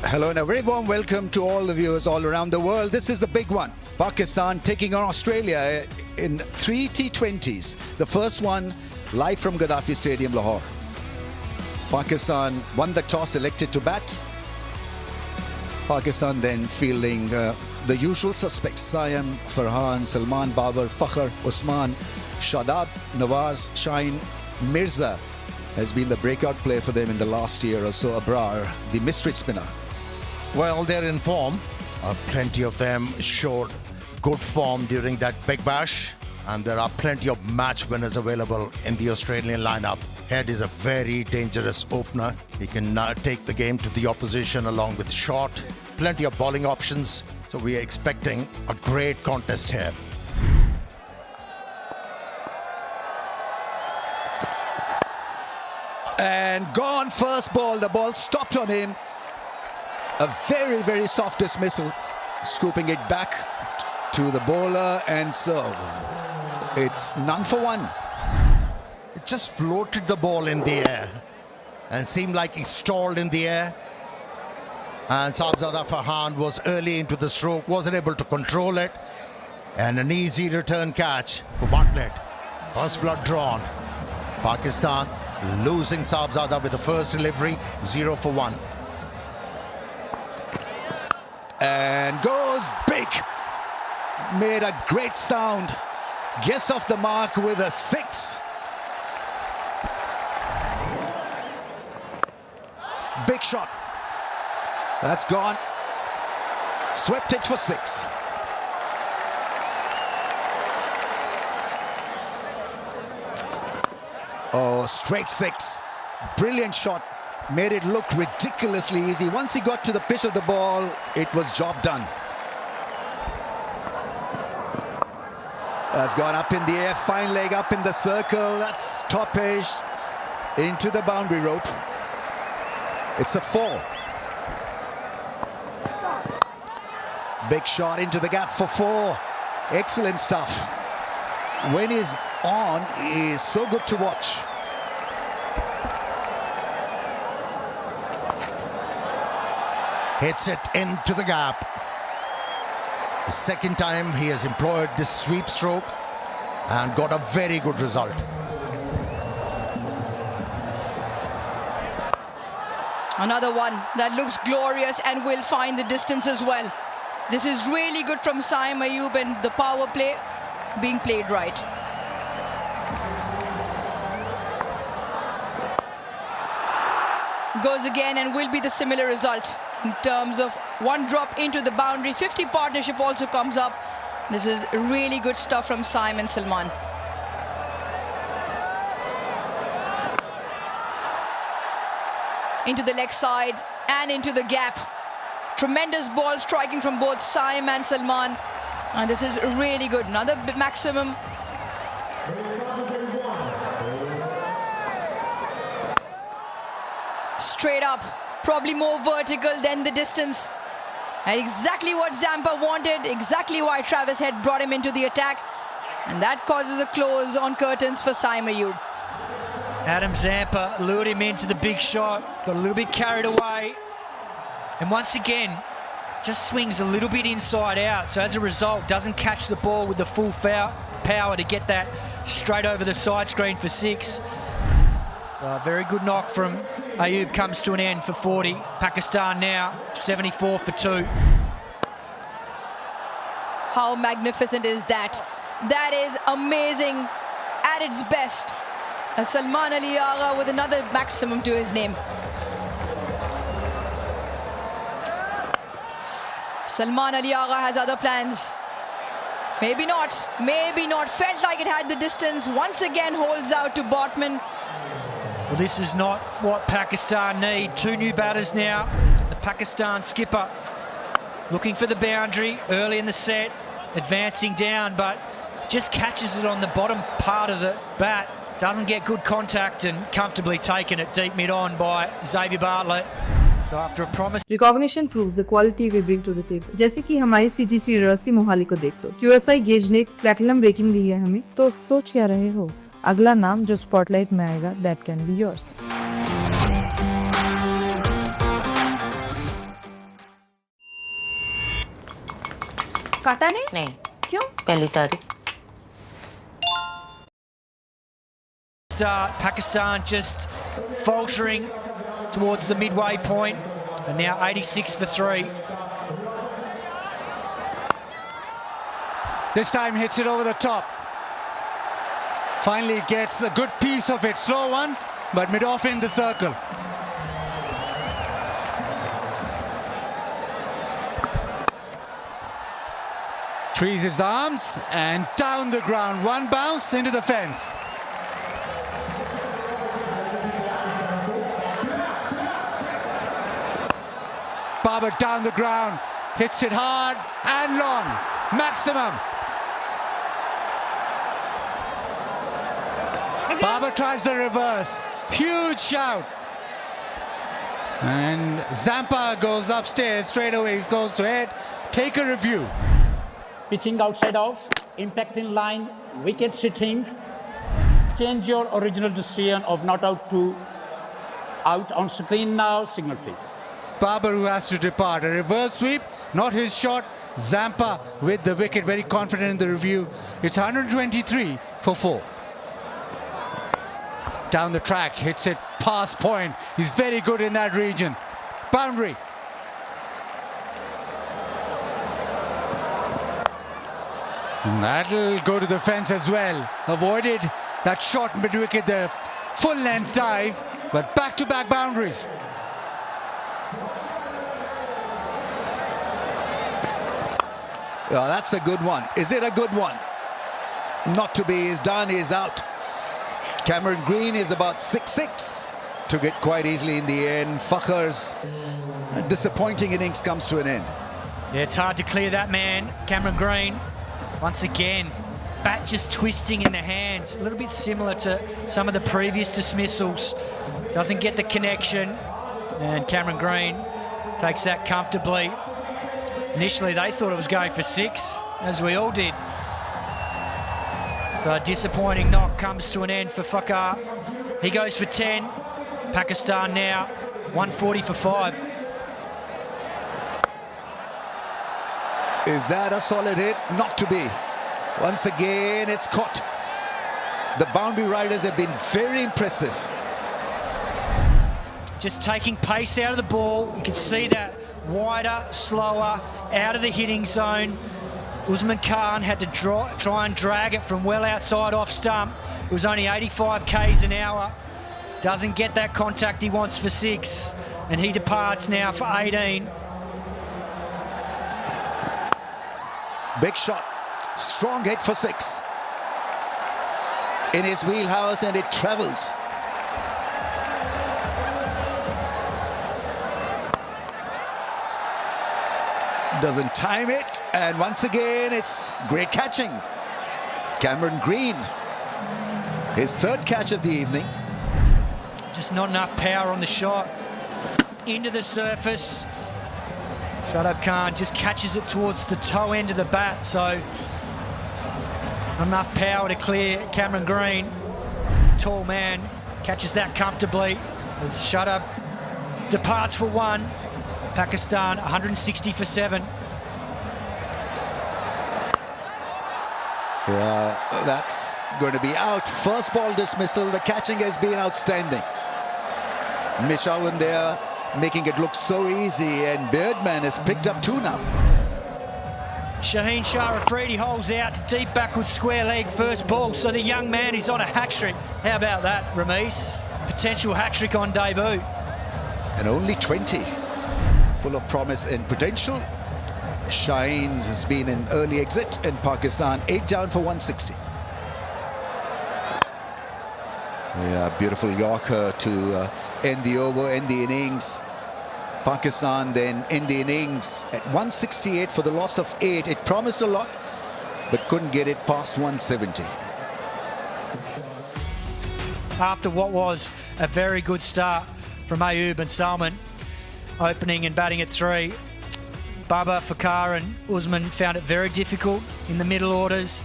Hello and a very warm welcome to all the viewers all around the world. This is the big one. Pakistan taking on Australia in 3 T20s. The first one live from Gaddafi Stadium, Lahore. Pakistan won the toss, elected to bat. Pakistan then fielding the usual suspects: Saim, Farhan, Salman, Babar, Fakhr, Usman, Shadab, Nawaz, Shaheen, Mirza has been the breakout player for them in the last year or so. Abrar, the mystery spinner. Well, they're in form. Plenty of them showed good form during that Big Bash, and there are plenty of match winners available in the Australian lineup. Head is a very dangerous opener. He can take the game to the opposition along with short. Plenty of bowling options. So we are expecting a great contest here. And gone first ball. The ball stopped on him. A very, very soft dismissal. Scooping it back to the bowler, and so it's none for one. It just floated the ball in the air and seemed like he stalled in the air. And Sahibzada Farhan was early into the stroke, wasn't able to control it. And an easy return catch for Bartlett. First blood drawn. Pakistan losing Sahibzada with the first delivery, 0 for 1. And goes big. Made a great sound. Gets off the mark with a 6. Big shot. That's gone. Swept it for 6. Oh, straight 6. Brilliant shot. Made it look ridiculously easy. Once he got to the pitch of the ball, it was job done. That's gone up in the air, fine leg up in the circle. That's top edge into the boundary rope. It's a 4. Big shot into the gap for 4. Excellent stuff. When he's on, he is so good to watch. Hits it into the gap. The second time he has employed this sweep stroke and got a very good result. Another one that looks glorious and will find the distance as well. This is really good from Saim Ayub, and the power play being played right. Goes again and will be the similar result in terms of one drop into the boundary. 50 partnership also comes up. This is really good stuff from Saim and Salman. Into the leg side and into the gap. Tremendous ball striking from both Saim and Salman. And this is really good. Another maximum. Straight up, probably more vertical than the distance. And exactly what Zampa wanted, exactly why Travis Head brought him into the attack. And that causes a close on curtains for Saim Ayub. Adam Zampa lured him into the big shot, got a little bit carried away. And once again, just swings a little bit inside out. So as a result, doesn't catch the ball with the full power to get that straight over the side screen for 6. A very good knock from Ayub comes to an end for 40. Pakistan now 74 for 2. How magnificent is that? That is amazing at its best. Salman Ali Agha with another maximum to his name. Salman Ali Agha has other plans. Maybe not, maybe not. Felt like it had the distance. Once again holds out to Botman. Well, this is not what Pakistan need. 2 new batters now. The Pakistan skipper looking for the boundary early in the set, advancing down, but just catches it on the bottom part of the bat. Doesn't get good contact and comfortably taken at deep mid-on by Xavier Bartlett. So after a promise... Recognition proves the quality we bring to the table. जैसे कि हमारी CGC रस्सी मोहाली को देख लो, QSI gauge ने platinum rating दी है हमें, तो सोच क्या रहे हो? अगला नाम जो स्पॉटलाइट में आएगा, that can be yours. काटा नहीं? नहीं, क्यों? पहली तारीख। Start, Pakistan just faltering towards the midway point, and now 86 for 3. This time hits it over the top. Finally gets a good piece of it. Slow one, but mid-off in the circle. Frees his arms and down the ground. One bounce into the fence. Babar down the ground, hits it hard and long, maximum. Babar tries the reverse, huge shout. And Zampa goes upstairs straight away, he goes to head, take a review. Pitching outside off, impact in line, wicket sitting. Change your original decision of not out to out on screen now. Signal, please. Babar who has to depart. A reverse sweep, not his shot. Zampa with the wicket, very confident in the review. It's 123 for 4. Down the track, hits it past point. He's very good in that region. Boundary. And that'll go to the fence as well. Avoided that short mid-wicket, the full-length dive, but back-to-back boundaries. Oh, that's a good one. Is it a good one? Not to be. Is done. Is out. Cameron Green is about 6-6. Took it quite easily in the end. Fakhar's disappointing innings comes to an end. Yeah, it's hard to clear that man. Cameron Green, once again, bat just twisting in the hands. A little bit similar to some of the previous dismissals. Doesn't get the connection. And Cameron Green takes that comfortably. Initially, they thought it was going for 6, as we all did. So a disappointing knock comes to an end for Fakhar. He goes for 10. Pakistan now 140 for 5. Is that a solid hit? Not to be. Once again, it's caught. The boundary riders have been very impressive. Just taking pace out of the ball. You can see that wider, slower, out of the hitting zone. Usman Khan had to try and drag it from well outside off stump. It was only 85 k's an hour. Doesn't get that contact he wants for 6. And he departs now for 18. Big shot. Strong hit for 6. In his wheelhouse, and it travels. Doesn't time it, and once again it's great catching. Cameron Green, his 3rd catch of the evening. Just not enough power on the shot. Into the surface. Shadab Khan just catches it towards the toe end of the bat, so enough power to clear Cameron Green. Tall man catches that comfortably as Shadab departs for 1. Pakistan 160 for 7. Yeah, that's going to be out. First ball dismissal. The catching has been outstanding. Mishawan there making it look so easy, and Beardman has picked up 2 now. Shaheen Shah Afridi holds out to deep backward square leg first ball, so the young man is on a hat-trick. How about that, Ramesh? Potential hat-trick on debut. And only 20. Full of promise and potential. Shaheen's has been an early exit in Pakistan. 8 down for 160. Yeah, beautiful Yorker to end the over, end the innings. Pakistan then end the innings at 168 for the loss of 8. It promised a lot, but couldn't get it past 170. After what was a very good start from Ayub and Salman, opening and batting at 3, Babar, Fakhar and Usman found it very difficult in the middle orders.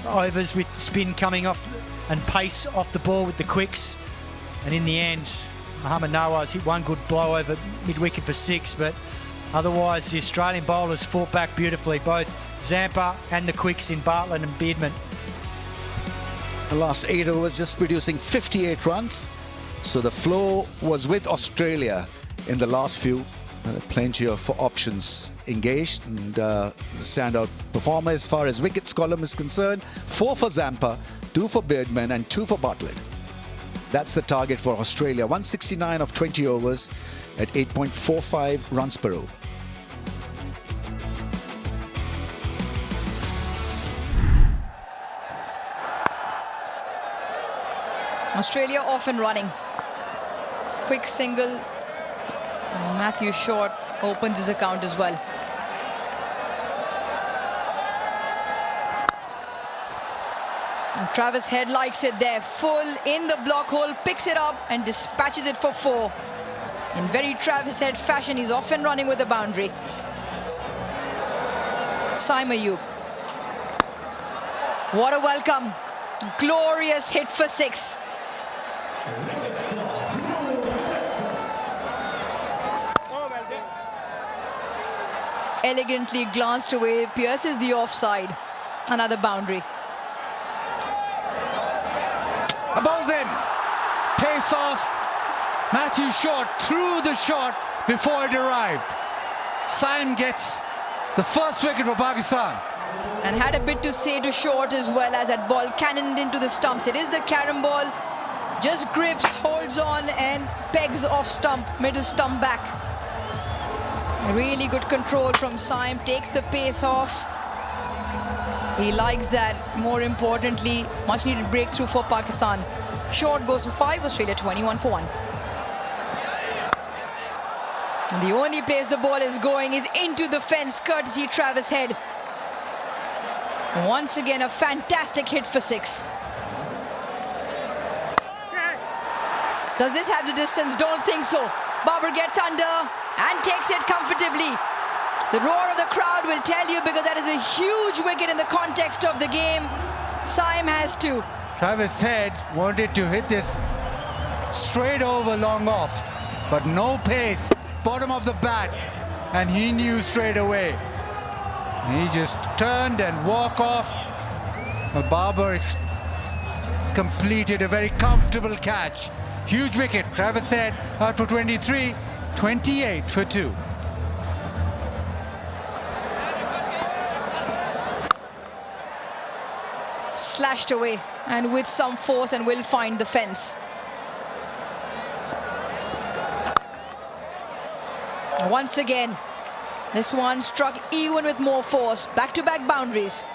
Overs with spin coming off and pace off the ball with the quicks. And in the end, Mohammad Nawaz hit one good blow over mid-wicket for 6, but otherwise the Australian bowlers fought back beautifully. Both Zampa and the quicks in Bartlett and Beardman. The last 8 overs just producing 58 runs. So the flow was with Australia in the last few. Plenty of options engaged, and the standout performer as far as wickets column is concerned, 4 for Zampa, 2 for Beardman and 2 for Bartlett. That's the target for Australia. 169 of 20 overs at 8.45 runs per over. Australia off and running. Quick single. Matthew Short opens his account as well. And Travis Head likes it there. Full in the block hole, picks it up and dispatches it for 4. In very Travis Head fashion, he's off and running with the boundary. Saim Ayub. What a welcome. Glorious hit for 6. Elegantly glanced away, pierces the offside. Another boundary. Above them, pace off. Matthew Short threw the shot before it arrived. Saim gets the first wicket for Pakistan. And had a bit to say to Short as well, as that ball cannoned into the stumps. It is the carom ball. Just grips, holds on and pegs off stump, middle stump back. Really good control from Saim, takes the pace off. He likes that. More importantly, much needed breakthrough for Pakistan. Short goes for 5, Australia 21 for 1. And the only place the ball is going is into the fence, courtesy Travis Head. Once again, a fantastic hit for 6. Does this have the distance? Don't think so. Babar gets under and takes it comfortably. The roar of the crowd will tell you, because that is a huge wicket in the context of the game. Saim has 2. Travis Head wanted to hit this straight over long off, but no pace, bottom of the bat, and he knew straight away. He just turned and walked off. Babar completed a very comfortable catch. Huge wicket. Travis Head out for 23, 28 for 2. Slashed away and with some force, and will find the fence. Once again, this one struck even with more force. Back-to-back boundaries.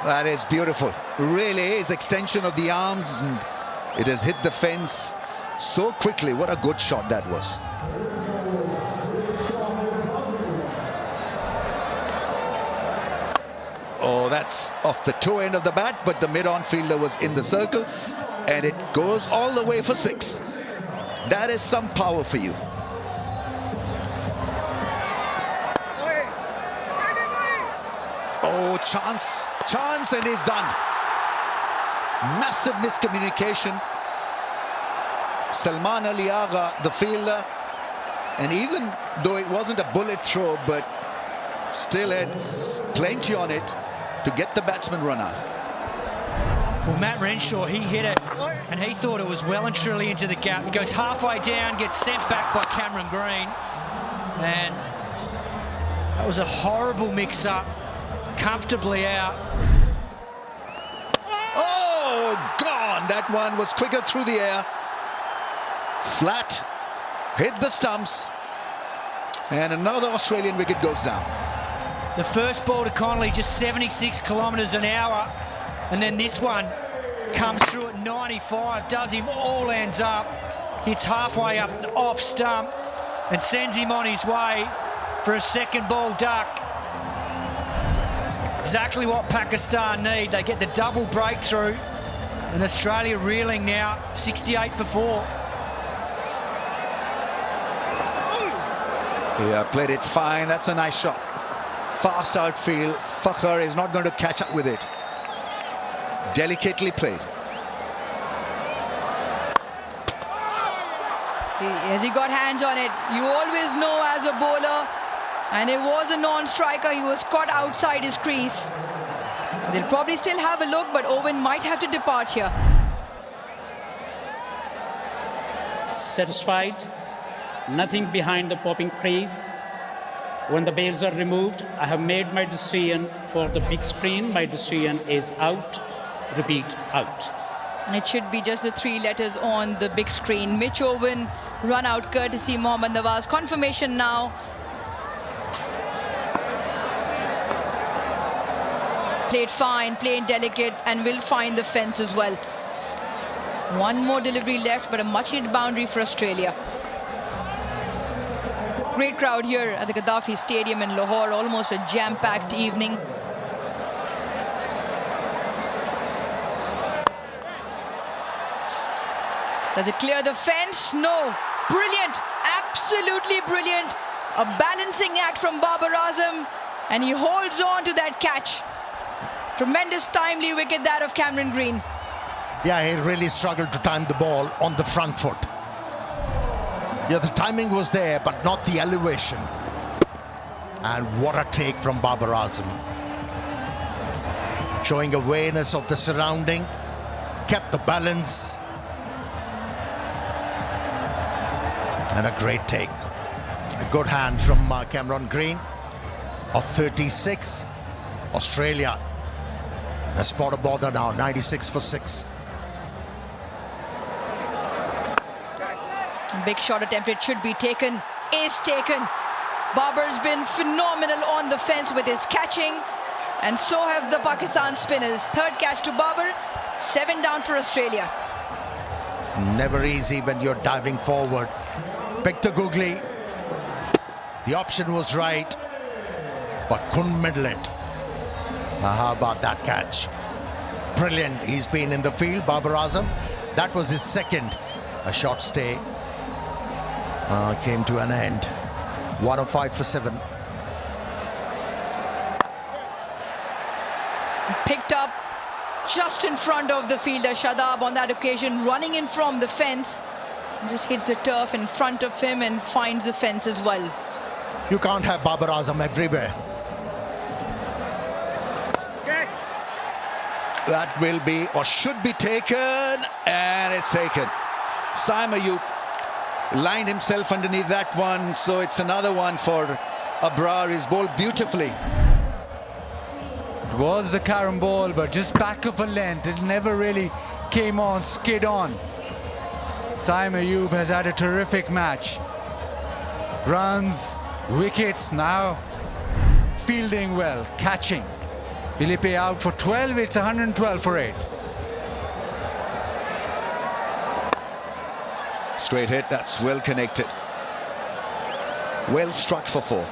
That is beautiful. Really is extension of the arms, and it has hit the fence so quickly. What a good shot that was. Oh, that's off the toe end of the bat, but the mid-on fielder was in the circle, and it goes all the way for 6. That is some power for you. Oh, chance, and he's done. Massive miscommunication. Salman Ali Agha, the fielder, and even though it wasn't a bullet throw, but still had plenty on it to get the batsman run out. Well, Matt Renshaw, he hit it, and he thought it was well and truly into the gap. He goes halfway down, gets sent back by Cameron Green, and that was a horrible mix-up. Comfortably out. Oh, gone! That one was quicker through the air. Flat, hit the stumps, and another Australian wicket goes down. The first ball to Connolly, just 76 kilometres an hour, and then this one comes through at 95, does him all ends up, hits halfway up off stump, and sends him on his way for a second ball duck. Exactly what Pakistan need. They get the double breakthrough, and Australia reeling now, 68 for 4. Yeah, played it fine. That's a nice shot. Fast outfield. Fakhar is not going to catch up with it. Delicately played. As he got hands on it, you always know as a bowler, and it was a non-striker. He was caught outside his crease. They'll probably still have a look, but Owen might have to depart here. Satisfied, nothing behind the popping crease. When the bails are removed, I have made my decision for the big screen. My decision is out. Repeat, out. It should be just the 3 letters on the big screen. Mitch Owen run out courtesy Mohammad Nawaz. Confirmation now. Played fine, played delicate, and will find the fence as well. One more delivery left, but a much needed boundary for Australia. Great crowd here at the Gaddafi Stadium in Lahore. Almost a jam-packed evening. Does it clear the fence? No. Brilliant. Absolutely brilliant. A balancing act from Babar Azam, and he holds on to that catch. Tremendous timely wicket that of Cameron Green. Yeah, he really struggled to time the ball on the front foot. Yeah, the timing was there, but not the elevation. And what a take from Babar Azam. Showing awareness of the surrounding, kept the balance. And a great take. A good hand from Cameron Green of 36. Australia a spot of bother now, 96 for 6. Big shot attempted, should be taken, is taken. Babar's been phenomenal on the fence with his catching, and so have the Pakistan spinners. Third catch to Babar, 7 down for Australia. Never easy when you're diving forward. Pick the googly. The option was right, but couldn't middle it. How about that catch? Brilliant. He's been in the field, Babar Azam. That was his second. A short stay came to an end. 105 for 7. Picked up just in front of the fielder Shadab on that occasion, running in from the fence. Just hits the turf in front of him and finds the fence as well. You can't have Babar Azam everywhere. That will be, or should be taken, and it's taken. Saim Ayub lined himself underneath that one, so it's another one for Abrar. He's bowled beautifully. It was the carom ball, but just back of a length. It never really came on, skid on. Saim Ayub has had a terrific match. Runs, wickets, now fielding well, catching. Will he pay out for 12? It's 112 for 8. Straight hit, that's well connected. Well struck for 4.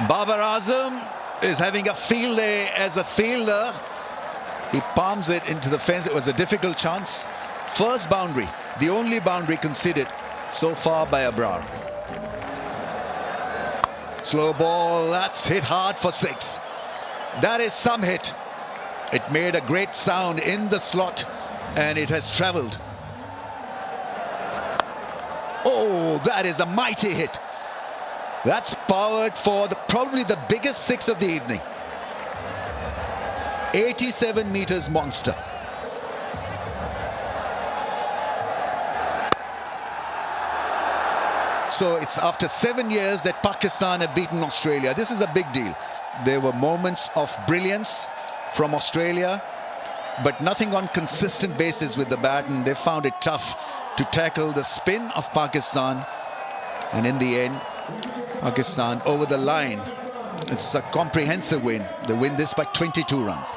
Babar Azam is having a field day as a fielder. He palms it into the fence. It was a difficult chance. First boundary, the only boundary conceded so far by Abrar. Slow ball, that's hit hard for 6. That is some hit. It made a great sound in the slot, and it has travelled. Oh, that is a mighty hit. That's powered for probably the biggest 6 of the evening. 87 meters monster. So it's after 7 years that Pakistan have beaten Australia. This is a big deal. There were moments of brilliance from Australia, but nothing on consistent basis with the bat, and they found it tough to tackle the spin of Pakistan. And in the end, Pakistan over the line. It's a comprehensive win. They win this by 22 runs.